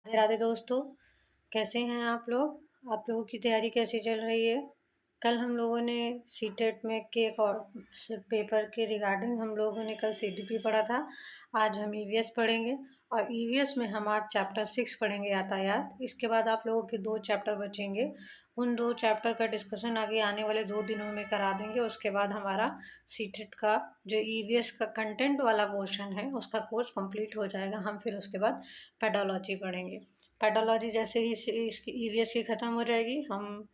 राधे राधे दोस्तों, कैसे हैं आप लोग? आप लोगों की तैयारी कैसी चल रही है? कल हम लोगों ने सीटेट में के एक और पेपर के रिगार्डिंग हम लोगों ने कल सीटीपी पढ़ा था। आज हम ईवीएस पढ़ेंगे और ईवीएस में हम आज चैप्टर 6 पढ़ेंगे यातायात। इसके बाद आप लोगों के 2 चैप्टर बचेंगे। उन 2 चैप्टर का डिस्कशन आगे आने वाले 2 दिनों में करा देंगे। उसके बाद हमारा सीटेट का जो ईवीएस का कंटेंट वाला पोर्शन है उसका कोर्स कंप्लीट हो जाएगा। हम फिर उसके बाद पेडोलॉजी पढ़ेंगे। पेडोलॉजी जैसे ही इसकी ईवीएस की ख़त्म हो जाएगी, हम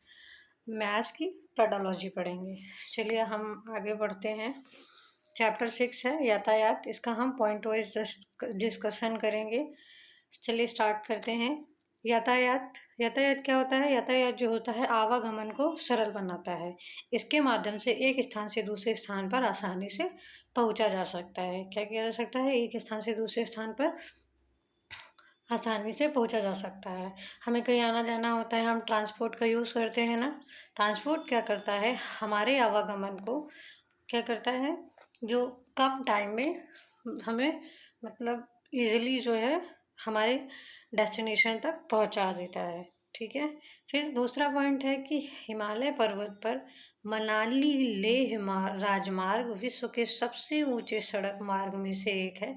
मैथ्स की पेडोलॉजी पढ़ेंगे। चलिए हम आगे बढ़ते हैं। चैप्टर 6 है यातायात। इसका हम पॉइंट वाइज डिस्कशन करेंगे। चलिए स्टार्ट करते हैं। यातायात यातायात क्या होता है? यातायात जो होता है आवागमन को सरल बनाता है। इसके माध्यम से एक स्थान से दूसरे स्थान पर आसानी से पहुंचा जा सकता है। क्या किया जा सकता है? एक स्थान से दूसरे स्थान पर आसानी से पहुंचा जा सकता है। हमें कहीं आना जाना होता है, हम ट्रांसपोर्ट का यूज़ करते हैं ना। ट्रांसपोर्ट क्या करता है? हमारे आवागमन को क्या करता है? जो कम टाइम में हमें मतलब इजीली जो है हमारे डेस्टिनेशन तक पहुंचा देता है। ठीक है। फिर दूसरा पॉइंट है कि हिमालय पर्वत पर मनाली लेह राजमार्ग विश्व के सबसे ऊंचे सड़क मार्ग में से एक है।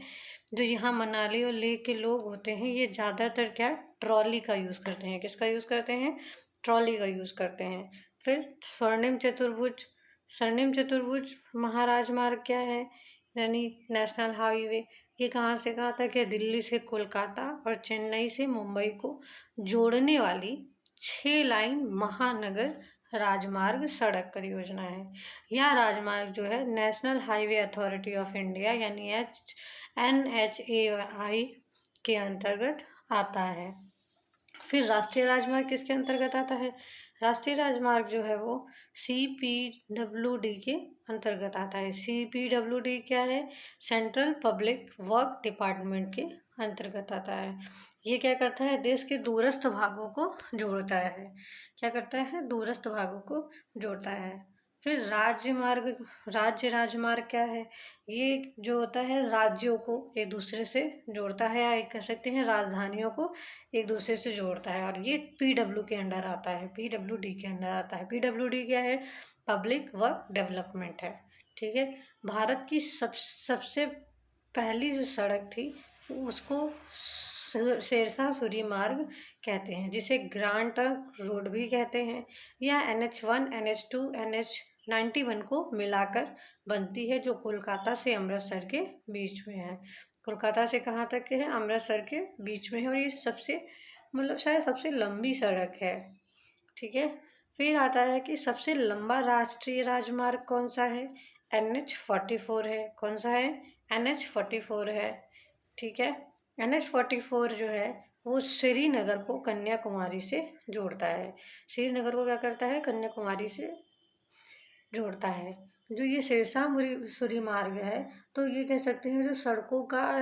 जो यहाँ मनाली और लेह के लोग होते हैं ये ज़्यादातर क्या ट्रॉली का यूज़ करते हैं। किसका यूज़ करते हैं? ट्रॉली का यूज़ करते हैं। फिर स्वर्णिम चतुर्भुज महाराजमार्ग क्या है? यानी नेशनल हाईवे। ये कहाँ से कहाँ तक है? दिल्ली से कोलकाता और चेन्नई से मुंबई को जोड़ने वाली 6 लाइन महानगर राजमार्ग सड़क परियोजना है। यह राजमार्ग जो है national highway authority of India यानी NHAI के अंतर्गत आता है। फिर राष्ट्रीय राजमार्ग किसके अंतर्गत आता है? राष्ट्रीय राजमार्ग जो है वो CPWD के अंतर्गत आता है। CPWD क्या है? सेंट्रल पब्लिक वर्क डिपार्टमेंट के अंतर्गत आता है। ये क्या करता है? देश के दूरस्थ भागों को जोड़ता है। क्या करता है? दूरस्थ भागों को जोड़ता है। फिर राज्य राजमार्ग क्या है? ये जो होता है राज्यों को एक दूसरे से जोड़ता है, या एक कह सकते हैं राजधानियों को एक दूसरे से जोड़ता है। और ये PW के अंडर आता है, PWD के अंडर आता है। PWD क्या है? पब्लिक वर्क डेवलपमेंट है। ठीक है। भारत की सबसे पहली जो सड़क थी उसको शेरशाह सूरी मार्ग कहते हैं, जिसे ग्रांड ट्रंक रोड भी कहते हैं। यह NH1 NH2 NH91 को मिलाकर बनती है, जो कोलकाता से अमृतसर के बीच में है। कोलकाता से कहाँ तक के है? अमृतसर के बीच में है। और ये सबसे शायद सबसे लंबी सड़क है। ठीक है। फिर आता है कि सबसे लंबा राष्ट्रीय राजमार्ग कौन सा है? NH44 है। कौन सा है? NH44 है। ठीक है। NH44 जो है वो श्रीनगर को कन्याकुमारी से जोड़ता है। श्रीनगर को क्या करता है? कन्याकुमारी से जोड़ता है। जो ये शेरशाह सूरी मार्ग है, तो ये कह सकते हैं जो सड़कों का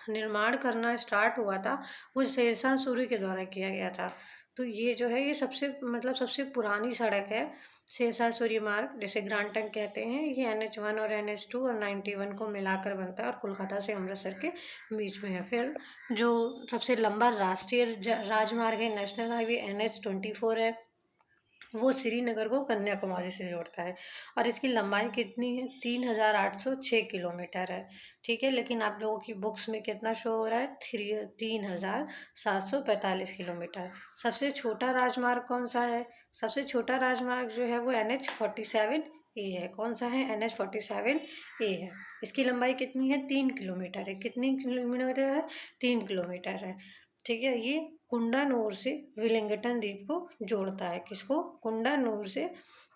निर्माण करना स्टार्ट हुआ था वो शेरशाह सूरी के द्वारा किया गया था। तो ये जो है ये सबसे पुरानी सड़क है। शेरशाह सूरी मार्ग, जिसे ग्रांड ट्रंक कहते हैं, ये NH1 और NH2 और 91 को मिलाकर बनता है और कोलकाता से अमृतसर के बीच में है। फिर जो सबसे लंबा राष्ट्रीय राजमार्ग है, नेशनल हाईवे NH24 है, वो श्रीनगर को कन्याकुमारी से जोड़ता है। और इसकी लंबाई कितनी है? 3806 किलोमीटर है। ठीक है। लेकिन आप लोगों की बुक्स में कितना शो हो रहा है? 3745 किलोमीटर। सबसे छोटा राजमार्ग कौन सा है? सबसे छोटा राजमार्ग जो है वो NH47A है। कौन सा है? NH47A है। इसकी लंबाई कितनी है? 3 किलोमीटर है। कितनी किलोमीटर है? 3 किलोमीटर है। ठीक है। ये कुंडानूर से विलिंगटन द्वीप को जोड़ता है। किसको? कुंडानूर से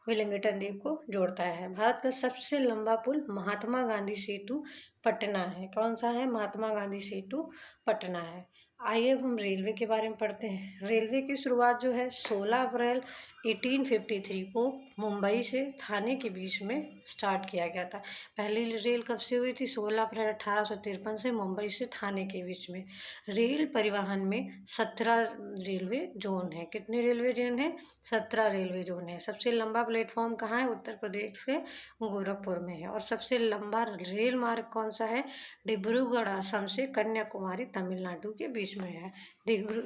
विलिंगटन द्वीप को जोड़ता है। भारत का सबसे लंबा पुल महात्मा गांधी सेतु पटना है। कौन सा है? महात्मा गांधी सेतु पटना है। आइए अब हम रेलवे के बारे में पढ़ते हैं। रेलवे की शुरुआत जो है 16 अप्रैल 1853 को मुंबई से थाने के बीच में स्टार्ट किया गया था। पहली रेल कब से हुई थी? 16 अप्रैल 1853 से मुंबई से थाने के बीच में। रेल परिवहन में 17 रेलवे जोन है। कितने रेलवे जोन है? 17 रेलवे जोन है। सबसे लंबा प्लेटफॉर्म कहाँ है? उत्तर प्रदेश के गोरखपुर में है। और सबसे लंबा रेल मार्ग कौन सा है? डिब्रूगढ़ असम से कन्याकुमारी तमिलनाडु के बीच बीच में है।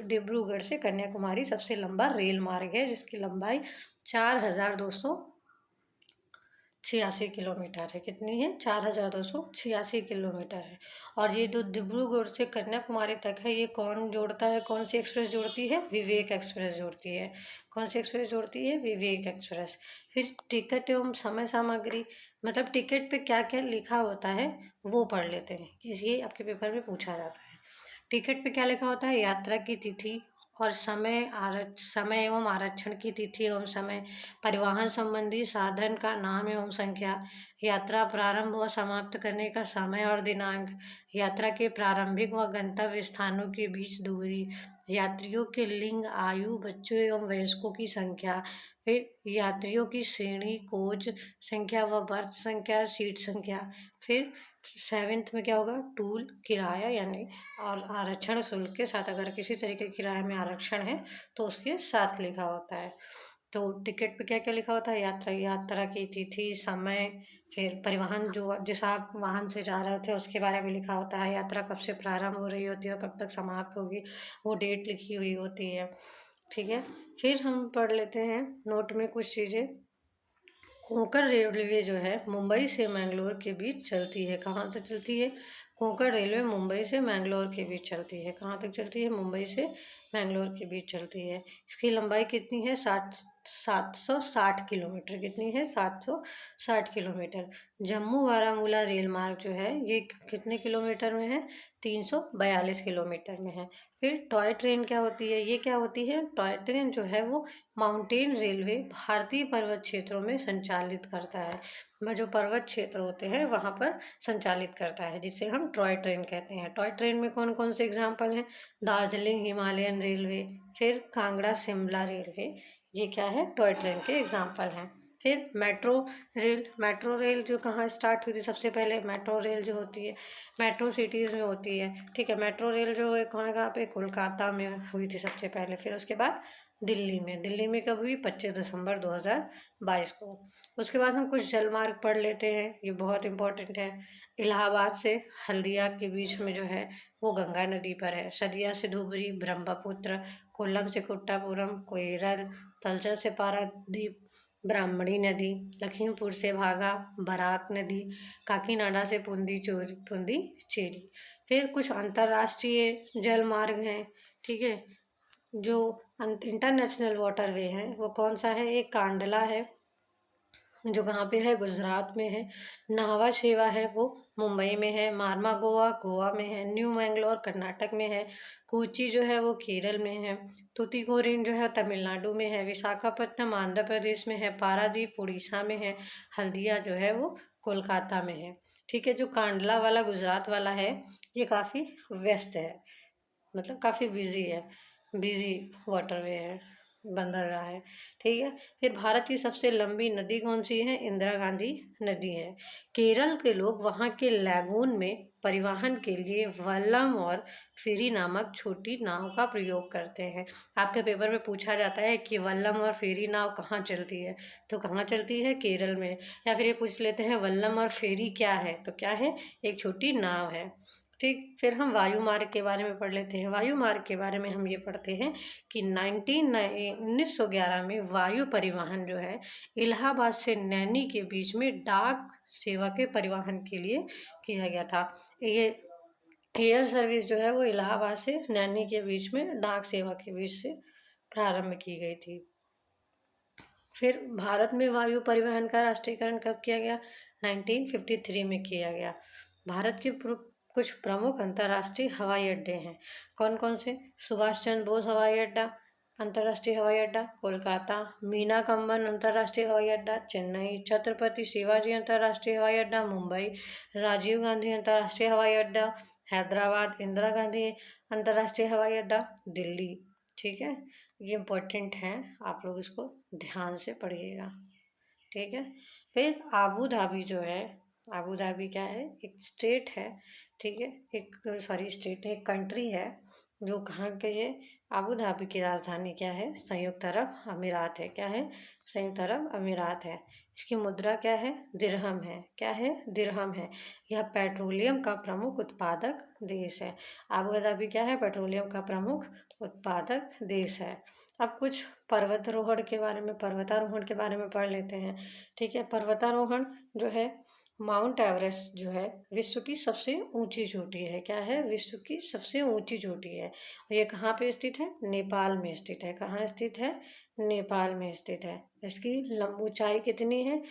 डिब्रूगढ़ से कन्याकुमारी सबसे लंबा रेल मार्ग है, जिसकी लंबाई 4286 किलोमीटर है। कितनी है? 4286 किलोमीटर है। और ये जो डिब्रूगढ़ से कन्याकुमारी तक है, ये कौन जोड़ता है? कौन सी एक्सप्रेस जोड़ती है? विवेक एक्सप्रेस जोड़ती है। कौन सी एक्सप्रेस जोड़ती है? विवेक एक्सप्रेस। फिर टिकट एवं समय सामग्री, मतलब टिकट पे क्या क्या लिखा होता है वो पढ़ लेते हैं, ये आपके पेपर में पूछा जाता है। टिकट पे क्या लिखा होता है? यात्रा की तिथि और समय एवं आरक्षण की तिथि एवं समय, परिवहन संबंधी साधन का नाम एवं संख्या, यात्रा प्रारंभ व समाप्त करने का समय और दिनांक, यात्रा के प्रारंभिक व गंतव्य स्थानों के बीच दूरी, यात्रियों के लिंग, आयु, बच्चों एवं वयस्कों की संख्या, फिर यात्रियों की श्रेणी, कोच संख्या व बर्थ संख्या, सीट संख्या। फिर सेवेंथ में क्या होगा? टूल, किराया यानी और आरक्षण शुल्क के साथ, अगर किसी तरीके के किराए में आरक्षण है तो उसके साथ लिखा होता है। तो टिकट पे क्या क्या लिखा होता है? यात्रा की तिथि, समय, फिर परिवहन, जो जिस आप वाहन से जा रहे थे उसके बारे में लिखा होता है, यात्रा कब से प्रारंभ हो रही होती है और कब तक समाप्त होगी, वो डेट लिखी हुई होती है। ठीक है, फिर हम पढ़ लेते हैं नोट में कुछ चीज़ें। कोंकण रेलवे जो है मुंबई से मैंगलोर के बीच चलती है। कहाँ तक चलती है? कोंकण रेलवे मुंबई से मैंगलोर के बीच चलती है। कहाँ तक चलती है? मुंबई से मैंगलोर के बीच चलती है। इसकी लंबाई कितनी है? 760 किलोमीटर। कितनी है? 760 किलोमीटर। जम्मू बारामूला रेल मार्ग जो है ये कितने किलोमीटर में है? 342 किलोमीटर में है। फिर टॉय ट्रेन क्या होती है? ये क्या होती है? टॉय ट्रेन जो है वो माउंटेन रेलवे भारतीय पर्वत क्षेत्रों में संचालित करता है। जो पर्वत क्षेत्र होते हैं वहाँ पर संचालित करता है, जिसे हम टॉय ट्रेन कहते हैं। टॉय ट्रेन में कौन कौन से एग्जाम्पल हैं? दार्जिलिंग हिमालयन रेलवे, फिर कांगड़ा शिमला रेलवे, ये क्या है? टॉय ट्रेन के एग्जाम्पल हैं। फिर मेट्रो रेल जो कहाँ स्टार्ट हुई थी सबसे पहले? मेट्रो रेल जो होती है मेट्रो सिटीज़ में होती है। ठीक है, मेट्रो रेल जो है कहाँ पे? कोलकाता में हुई थी सबसे पहले। फिर उसके बाद दिल्ली में कब हुई? 25 दिसंबर 2022 को। उसके बाद हम कुछ जलमार्ग पढ़ लेते हैं, ये बहुत इंपॉर्टेंट है। इलाहाबाद से हल्दिया के बीच में जो है वो गंगा नदी पर है। सदिया से धुबरी, ब्रह्मपुत्र, कोल्लम से कुट्टापुरम, कोइरल, तलचर से पारादीप, ब्राह्मणी नदी, लखीमपुर से भागा, बराक नदी, काकीनाडा से पुंदीचेरी। फिर कुछ अंतर्राष्ट्रीय जल मार्ग हैं। ठीक है, जो इंटरनेशनल वाटरवे है वो कौन सा है? एक कांडला है जो कहाँ पे है? गुजरात में है। नावा शेवा है वो मुंबई में है। मारमा गोवा में है। न्यू मैंगलोर कर्नाटक में है। कोची जो है वो केरल में है। तुतीकोरिन जो है तमिलनाडु में है। विशाखापट्टनम आंध्र प्रदेश में है। पारादीप उड़ीसा में है। हल्दिया जो है वो कोलकाता में है। ठीक है, जो कांडला वाला गुजरात वाला है ये काफ़ी व्यस्त है, मतलब काफ़ी बिजी वाटरवे है, बंदरगाह है। ठीक है, फिर भारत की सबसे लंबी नदी कौन सी है? इंदिरा गांधी नदी है। केरल के लोग वहाँ के लैगून में परिवहन के लिए वल्लम और फेरी नामक छोटी नाव का प्रयोग करते हैं। आपके पेपर में पूछा जाता है कि वल्लम और फेरी नाव कहाँ चलती है, तो कहाँ चलती है? केरल में। या फिर ये पूछ लेते हैं वल्लम और फेरी क्या है, तो क्या है? एक छोटी नाव है। ठीक, फिर हम वायु मार्ग के बारे में पढ़ लेते हैं। वायु मार्ग के बारे में हम ये पढ़ते हैं कि 1911 में वायु परिवहन जो है इलाहाबाद से नैनी के बीच में डाक सेवा के परिवहन के लिए किया गया था। ये एयर सर्विस जो है वो इलाहाबाद से नैनी के बीच में डाक सेवा के बीच से प्रारंभ की गई थी। फिर भारत में वायु परिवहन का राष्ट्रीयकरण कब किया गया? 1953 में किया गया। भारत के कुछ प्रमुख अंतर्राष्ट्रीय हवाई अड्डे हैं। कौन कौन से? सुभाष चंद्र बोस हवाई अड्डा, अंतर्राष्ट्रीय हवाई अड्डा कोलकाता। मीना कंबन अंतर्राष्ट्रीय हवाई अड्डा चेन्नई। छत्रपति शिवाजी अंतर्राष्ट्रीय हवाई अड्डा मुंबई। राजीव गांधी अंतर्राष्ट्रीय हवाई अड्डा हैदराबाद। इंदिरा गांधी अंतर्राष्ट्रीय हवाई अड्डा दिल्ली। ठीक है, ये इम्पोर्टेंट है, आप लोग इसको ध्यान से पढ़िएगा। ठीक है, फिर आबू धाबी जो है, आबू धाबी क्या है? एक स्टेट है। ठीक है, स्टेट है, एक कंट्री है जो कहाँ के है? आबू धाबी की राजधानी क्या है? संयुक्त अरब अमीरात है। क्या है? संयुक्त अरब अमीरात है। इसकी मुद्रा क्या है? दिरहम है। क्या है? दिरहम है। यह पेट्रोलियम का प्रमुख उत्पादक देश है। अबू धाबी क्या है? पेट्रोलियम का प्रमुख उत्पादक देश है। अब कुछ पर्वतारोहण के बारे में पढ़ लेते हैं। ठीक है, पर्वतारोहण जो है, माउंट एवरेस्ट जो है विश्व की सबसे ऊंची चोटी है। क्या है? विश्व की सबसे ऊंची चोटी है। ये कहाँ पे स्थित है? नेपाल में स्थित है। कहाँ स्थित है? नेपाल में स्थित है। इसकी ऊंचाई कितनी है?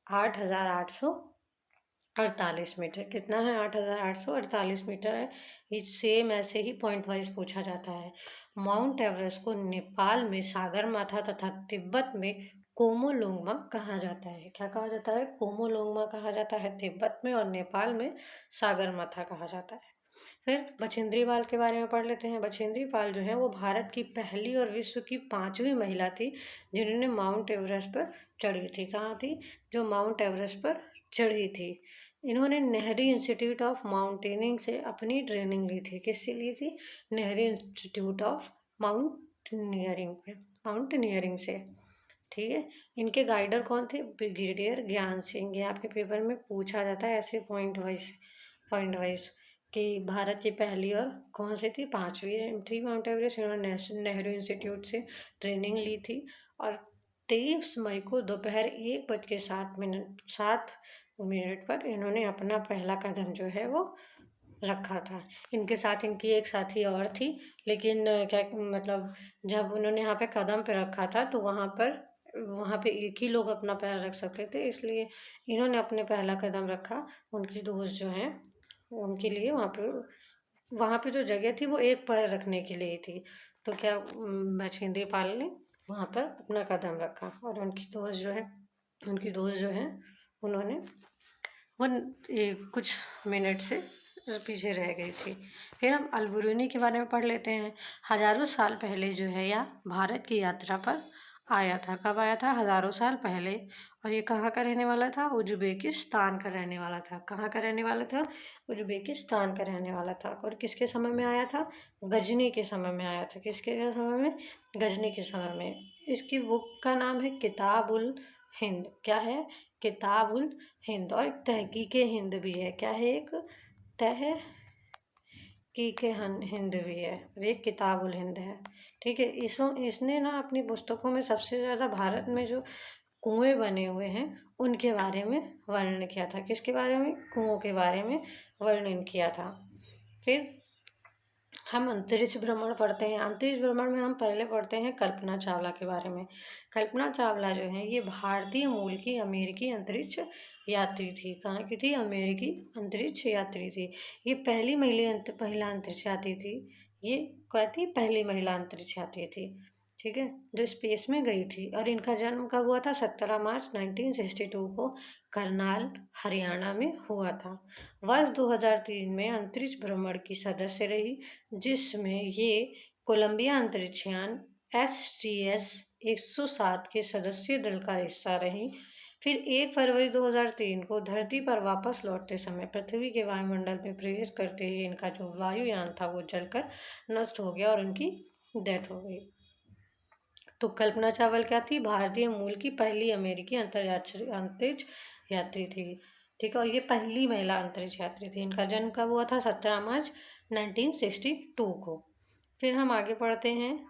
8,848 मीटर। कितना है? 8,848 मीटर है। ये सेम ऐसे ही पॉइंट वाइज पूछा जाता है। माउंट एवरेस्ट को नेपाल में सागरमाथा तथा तिब्बत में कोमोलोंगमा कहा जाता है। क्या कहा जाता है? कोमोलोंगमा कहा जाता है तिब्बत में, और नेपाल में सागरमाथा कहा जाता है। फिर बछेंद्री पाल के बारे में पढ़ लेते हैं। बछेंद्री पाल जो है वो भारत की पहली और विश्व की 5वीं महिला थी जिन्होंने माउंट एवरेस्ट पर चढ़ी थी। कहाँ थी? जो माउंट एवरेस्ट पर चढ़ी थी। इन्होंने नेहरू इंस्टीट्यूट ऑफ माउंटेनिंग से अपनी ट्रेनिंग ली थी। किससे ली थी? नेहरू इंस्टीट्यूट ऑफ माउंटेनियरिंग से। ठीक है, इनके गाइडर कौन थे? ब्रिगेडियर ज्ञान सिंह। ये आपके पेपर में पूछा जाता है ऐसे पॉइंट वाइज कि भारत की पहली और कौन सी थी? 5वीं थी माउंट एवरेस्ट। इन्होंने नेहरू इंस्टीट्यूट से ट्रेनिंग ली थी। और 23 मई को दोपहर 1:07 पर इन्होंने अपना पहला कदम जो है वो रखा था। इनके साथ इनकी एक साथी और थी, लेकिन क्या मतलब, जब उन्होंने यहाँ पे कदम पे रखा था तो वहाँ पे एक ही लोग अपना पैर रख सकते थे, इसलिए इन्होंने अपने पहला कदम रखा। उनकी दोस्त जो हैं उनके लिए वहाँ पे जो जगह थी वो एक पैर रखने के लिए थी। तो क्या बछेंद्री पाल ने वहाँ पर अपना कदम रखा, और उनकी दोस्त जो है उन्होंने कुछ मिनट से पीछे रह गई थी। फिर हम अलबरूनी के बारे में पढ़ लेते हैं। हजारों साल पहले जो है यह भारत की यात्रा पर आया था। कब आया था? हजारों साल पहले। और ये कहाँ का रहने वाला था? उज्बेकिस्तान का रहने वाला था। कहाँ का रहने वाला था? उज्बेकिस्तान का रहने वाला था। और किसके समय में आया था? गजनी के समय में आया था। किसके समय में? गजनी के समय में। इसकी बुक का नाम है किताबुल हिंद। क्या है? किताबुल हिंद। और एक तहकीके हिंद भी है। क्या है? एक तहकीके हिंद भी है, और एक किताबुल हिंद है। ठीक है, इसने ना अपनी पुस्तकों में सबसे ज़्यादा भारत में जो कुएं बने हुए हैं उनके बारे में वर्णन किया था। किसके बारे में? कुओं के बारे में वर्णन किया था। फिर हम अंतरिक्ष भ्रमण पढ़ते हैं। अंतरिक्ष भ्रमण में हम पहले पढ़ते हैं कल्पना चावला के बारे में। कल्पना चावला जो है ये भारतीय मूल की अमेरिकी अंतरिक्ष यात्री थी। कहाँ की थी? अमेरिकी अंतरिक्ष यात्री थी। ये महिला अंतरिक्ष यात्री थी। ये क्या थी? पहली महिला अंतरिक्ष यात्री थी। ठीक है, जो स्पेस में गई थी। और इनका जन्म कब हुआ था? 17 मार्च 1962 को करनाल, हरियाणा में हुआ था। वर्ष 2003 में अंतरिक्ष भ्रमण की सदस्य रही, जिसमें ये कोलंबिया अंतरिक्षयान STS 107 के सदस्य दल का हिस्सा रही। फिर 1 फरवरी 2003 को धरती पर वापस लौटते समय पृथ्वी के वायुमंडल में प्रवेश करते ही इनका जो वायुयान था वो जलकर नष्ट हो गया और उनकी डेथ हो गई। तो कल्पना चावला क्या थी? भारतीय मूल की पहली अमेरिकी अंतरिक्ष यात्री थी। ठीक है, और ये पहली महिला अंतरिक्ष यात्री थी। इनका जन्म कब हुआ था? 17 मार्च 1962 को। फिर हम आगे पढ़ते हैं।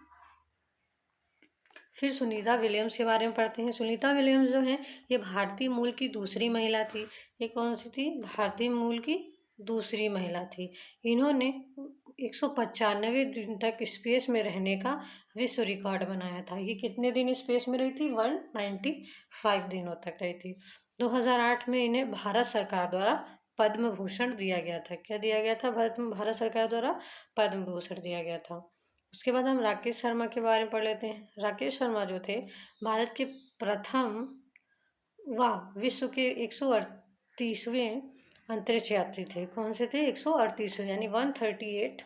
फिर सुनीता विलियम्स के बारे में पढ़ते हैं। सुनीता विलियम्स जो है ये भारतीय मूल की दूसरी महिला थी। ये कौन सी थी? भारतीय मूल की दूसरी महिला थी। इन्होंने 195 दिन तक स्पेस में रहने का विश्व रिकॉर्ड बनाया था। ये कितने दिन स्पेस में रही थी? 195 दिनों तक रही थी। 2008 में इन्हें भारत सरकार द्वारा पद्म भूषण दिया गया था। क्या दिया गया था? भारत सरकार द्वारा पद्म भूषण दिया गया था। उसके बाद हम राकेश शर्मा के बारे में पढ़ लेते हैं। राकेश शर्मा जो थे भारत के प्रथम विश्व के 138वें अंतरिक्ष यात्री थे। कौन से थे? 138वें, यानी 138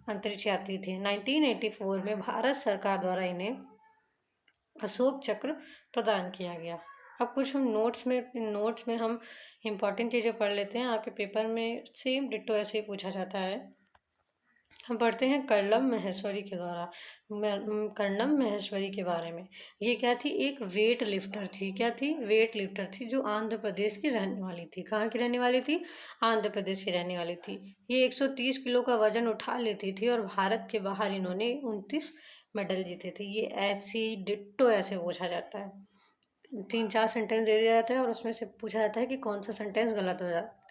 अंतरिक्ष यात्री थे। 1984 में भारत सरकार द्वारा इन्हें अशोक चक्र प्रदान किया गया। अब कुछ हम नोट्स में हम इम्पॉर्टेंट चीज़ें पढ़ लेते हैं। आपके पेपर में सेम डिट्टो ऐसे ही पूछा जाता है। हम पढ़ते हैं कर्णम महेश्वरी के द्वारा। कर्णम महेश्वरी के बारे में। ये क्या थी? एक वेट लिफ्टर थी। क्या थी? वेट लिफ्टर थी, जो आंध्र प्रदेश की रहने वाली थी। कहाँ की रहने वाली थी? आंध्र प्रदेश की रहने वाली थी। ये 130 किलो का वजन उठा लेती थी और भारत के बाहर इन्होंने 29 मेडल जीते थे। ये ऐसी डिट्टो ऐसे पूछा जाता है, 3-4 सेंटेंस दे दिया जाता है और उसमें से पूछा जाता है कि कौन सा सेंटेंस गलत हो जाता है।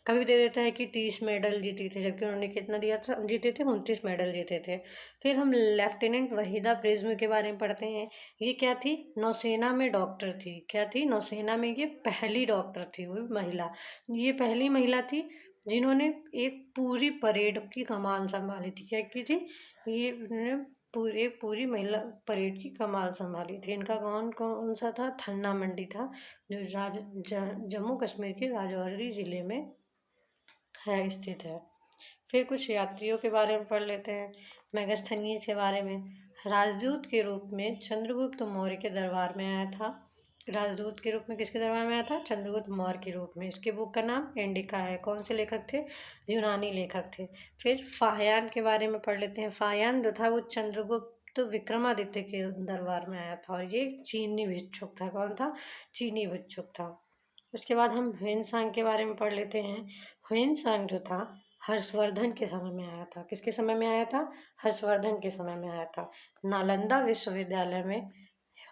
कभी दे देता है कि 30 मेडल जीती थे, जबकि उन्होंने कितना दिया था? जीते थे 29 मेडल जीते थे। फिर हम लेफ्टिनेंट वहीदा प्रिज्म के बारे में पढ़ते हैं। ये क्या थी? नौसेना में डॉक्टर थी। क्या थी? नौसेना में ये पहली डॉक्टर थी, वो महिला। ये पहली महिला थी जिन्होंने एक पूरी परेड की कमान संभाली थी। क्या की थी? ये पूरी महिला परेड की कमान संभाली थी। इनका कौन कौन सा था? थन्ना मंडी था, जो जम्मू कश्मीर के राजौरी जिले में है, स्थित है। फिर कुछ यात्रियों के बारे में पढ़ लेते हैं। मेगास्थनीज के बारे में। राजदूत के रूप में चंद्रगुप्त मौर्य के दरबार में आया था। राजदूत के रूप में किसके दरबार में आया था? चंद्रगुप्त मौर्य के रूप में। इसके बुक का नाम इंडिका है। कौन से लेखक थे? यूनानी लेखक थे। फिर फाहियान के बारे में पढ़ लेते हैं। फाहियान जो था वो चंद्रगुप्त विक्रमादित्य के दरबार में आया था और ये चीनी भिक्षुक था। कौन था? चीनी भिक्षुक था। उसके बाद हम ह्वेनसांग के बारे में पढ़ लेते हैं। ह्वेनसांग जो था हर्षवर्धन के समय में आया था। किसके समय में आया था? हर्षवर्धन के समय में आया था। नालंदा विश्वविद्यालय में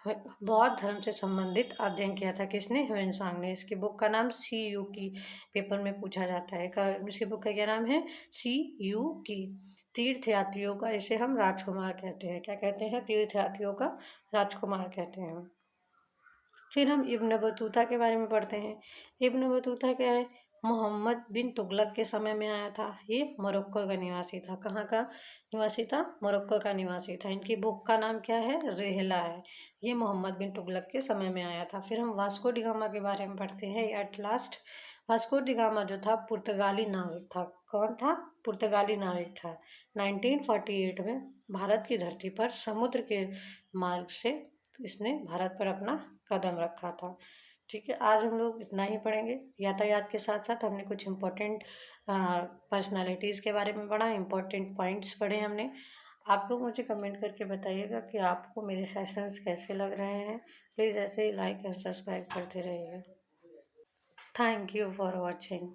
बौद्ध धर्म से संबंधित अध्ययन किया था। किसने? ह्वेनसांग ने। इसकी बुक का नाम सी यू की पेपर में पूछा जाता है। इसकी बुक का क्या नाम है? सी यू की। तीर्थ यात्रियों का इसे हम राजकुमार कहते हैं। क्या कहते हैं? तीर्थ यात्रियों का राजकुमार कहते हैं। फिर हम इब्न बतूता के बारे में पढ़ते हैं। इब्न बतूता क्या है? मोहम्मद बिन तुगलक के समय में आया था। ये मोरक्को का निवासी था। कहाँ का निवासी था? मोरक्को का निवासी था। इनकी बुक का नाम क्या है? रेहला है। ये मोहम्मद बिन तुगलक के समय में आया था। फिर हम वास्को डी गामा के बारे में पढ़ते हैं। At last, Vasco D gamma जो था पुर्तगाली नाविक था। कौन था? पुर्तगाली नाविक था। 1948 में भारत की धरती पर समुद्र के मार्ग से इसने भारत पर अपना कदम रखा था। ठीक है, आज हम लोग इतना ही पढ़ेंगे। यातायात के साथ साथ हमने कुछ इम्पोर्टेंट पर्सनालिटीज़ के बारे में पढ़ा, इम्पोर्टेंट पॉइंट्स पढ़े हमने। आप लोग मुझे कमेंट करके बताइएगा कि आपको मेरे सेशंस कैसे लग रहे हैं। प्लीज़ ऐसे ही लाइक एंड सब्सक्राइब करते रहिए। Thank you for watching.